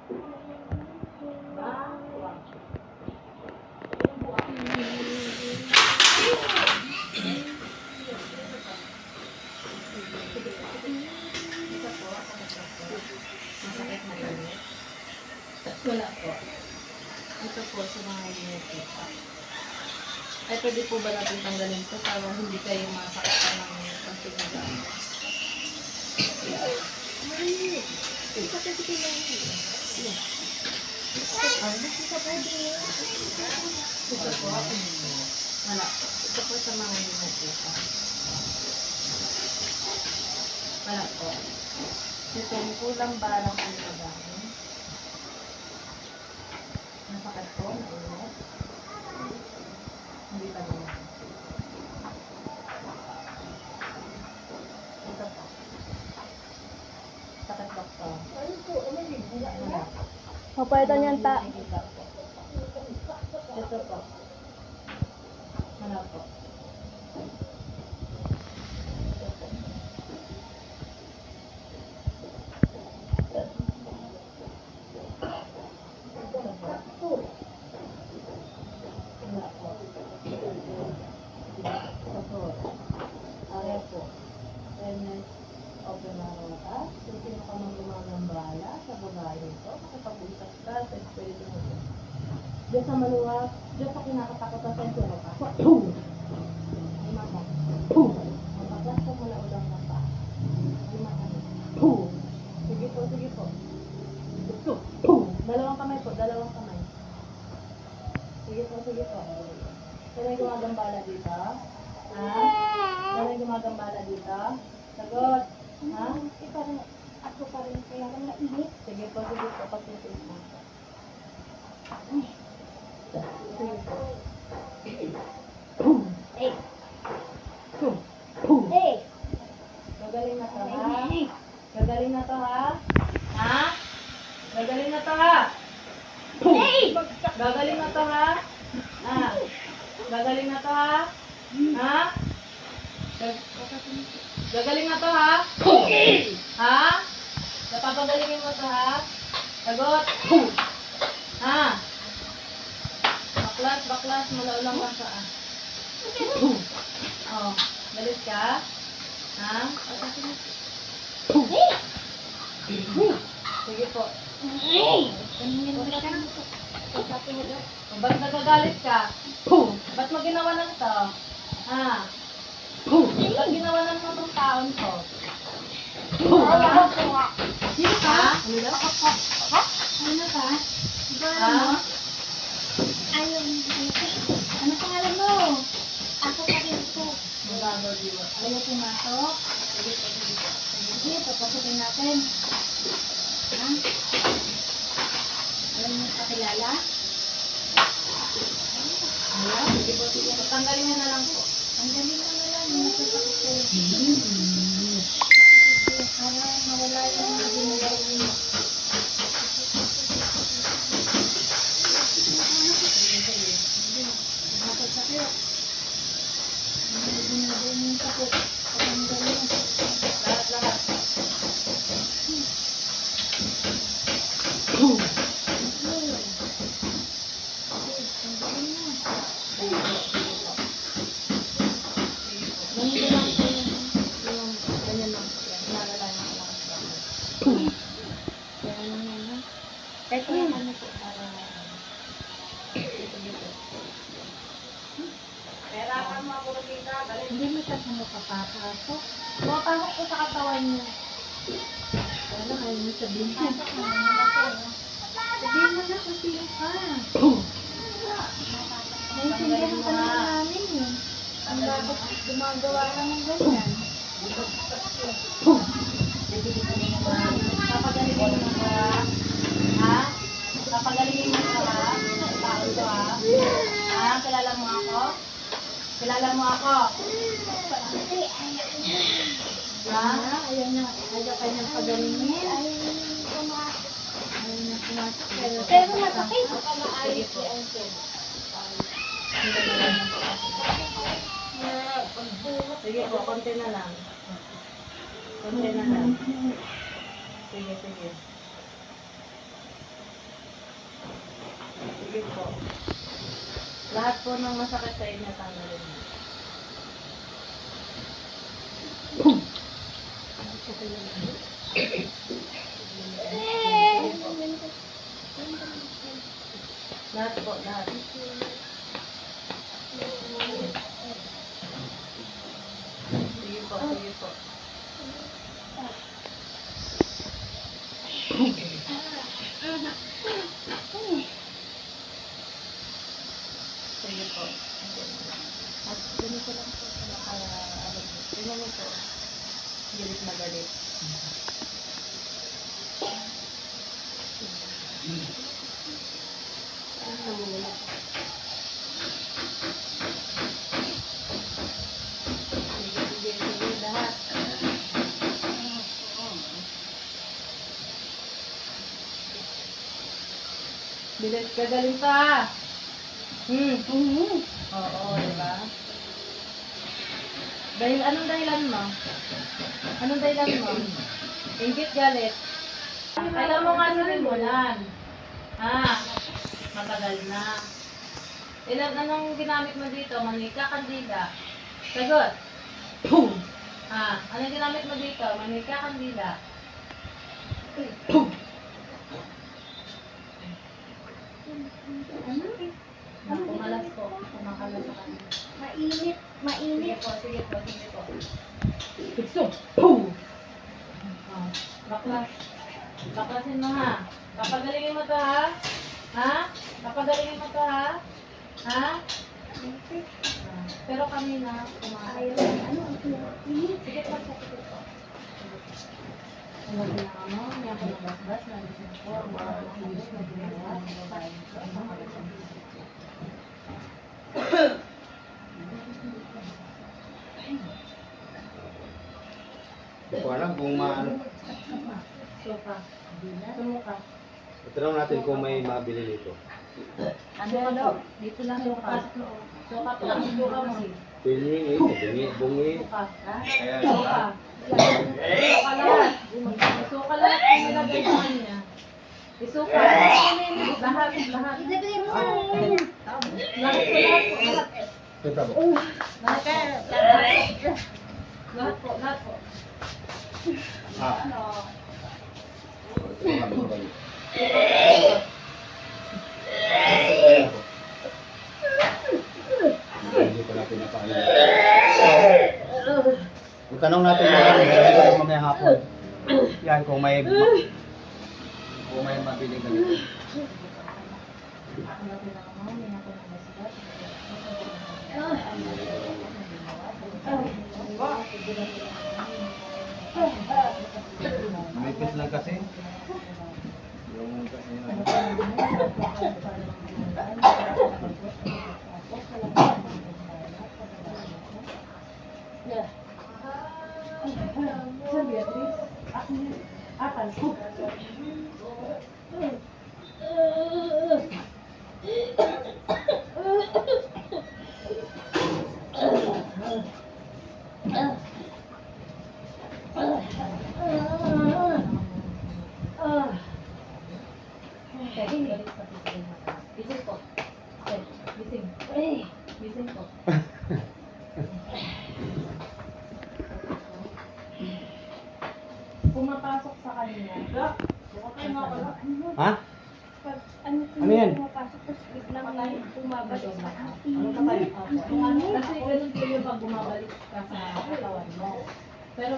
Masakit na init. Wala po. Ito po sa mga init pa. Ay, pwede po ba natin tanggalin ito para hindi kayo masaktan ng pagtinagaan? Ito po wala. Ito po sa mga init pa. Wala po. Ito yung kulang balang ang pagkain. Napakad po, nainit. Hindi pa naman. Ito po. Sakit po po. Wala. Papalitan yan ta. Ito po. Wala po. Diyan sa maluwag, diyan sa kinakatakutan sa sino ka. Ay mata. Mapagas ka muna ulang na pa. Ay mata. Sige po, sige po. Dalawang kamay po, dalawang kamay. Sige po, sige po. Sino yung gumagambala dito? Ha? Sino yung gumagambala dito? Sagot. Ha? Ako pa rin kaya lang nainit. Sige po, pagtitiis mo. Gagaling na to, ha? Gagaling na to, ha? Ha? Gagaling na to, ha? Gagaling na to, ha? Ha? Gagaling na to, ha? Ha? Gagaling na to, ha? Ha? Napapagalingin mo to, ha? Sagot. Ha? Baklas, malaulang ka sa oh, galit ka? Ha? Sige po. Ba't nagagalit ka? Ba't mo ginawa ng to? Ha? Ba't ginawa ng itong taon ko? Sino ka? Ano daw? Ano ka? Ha? Ano pangalan mo? Ako pa rin ito. Magagaliwa. Ayaw pumasok? Sige, papasukin natin. Ha? Alam mo pakilala? Ayan, sige po. Tanggalin niya na lang po. Tanggalin mo na lang. Masasakit ko. Para mawala yung ginagawa mo. Masasakit. Ginagawa mo yung sakit. Patanggalin. Lahat. Ganito lang po yung ganyan lang po yan. Nalalaman ko lang. Kaya naman ha. Kahit yung ano po para Dito. Pera ka mo ako kita. hindi mo siya makapapasok. Pumapasok po sa katawan niya. Wala, ayaw mo sabihin. Sabihin mo na kung sino ka. Naintindihan ka naman namin eh. Ang bakit gumagawa ka ng ganyan. Papagalingin mo ko, ha? Papagalingin mo ko, ha? Tao to, ha? Ha? Kilala mo ako? Kilala mo ako? Ha? Ayaw ka niyang pagalingin. Ayaw niya pumasok. Pero masakit. Sige po. Sige po, konti na lang. Konti na lang. Sige. Lahat po ng masakit sa inyo, tanggalin mo. Lahat po, lahat. Sige po, sige po. Sige po. At ganito lang po sa naka-alam mo. Tingnan mo po. Galit na galit. Sige, sige, sige, lahat. Bilis ka, galing pa. Oo, diba? Dahil, anong dahilan mo? Anong dahilan mo? Ingit, galit. Alam mo nga sinimulan. Matagal na. Ilan, anong ginamit mo dito? Manika, kandila. Sagot. Anong ginamit mo dito? Manika, kandila. Kumalas po. Kumakalas sa kanila. Mainit, Sige mainit. po, sige po, sige po. Tikso. Baklas. Baklasin mo ha. Papagalingin mo to ha. Papagalingin mo to ha. Pero kami na kumain. Ayaw, ano, mainit. Sige po, sige po. Ano na ano, niya ko na basbas, nagising po, ang mga kilos na ginawa. Hindi ko alam kung maano. Suka. Sumuka. Itanong natin kung may mabili nito. Ano? Dito lang suka. Suka po. Suka mo. Piling bungi. Suka. Ayan. Suka. Suka lahat. Suka lahat. Ang nilagay sa kanya. Isuka. Lahat. Lahat. Ilagay mo. Lahat po. Lahat po. Ito po. Lahat po. Lahat po. Ah. Hindi ko na pinapaalam. Itanong natin mamaya hapon. Yan kung may mabili ka nito. Manipis lang kasi. Yung Sa Beatriz. Atal ko. Bising po. Bising. Bising po. Pumapasok sa kanya. Okay na wala. Ha? Pag Ano yan? pumapasok, tapos biglang bumabalik sa akin. Ano ka tayo? Kasi ganun po yung pag bumabalik ka sa katawan mo. Pero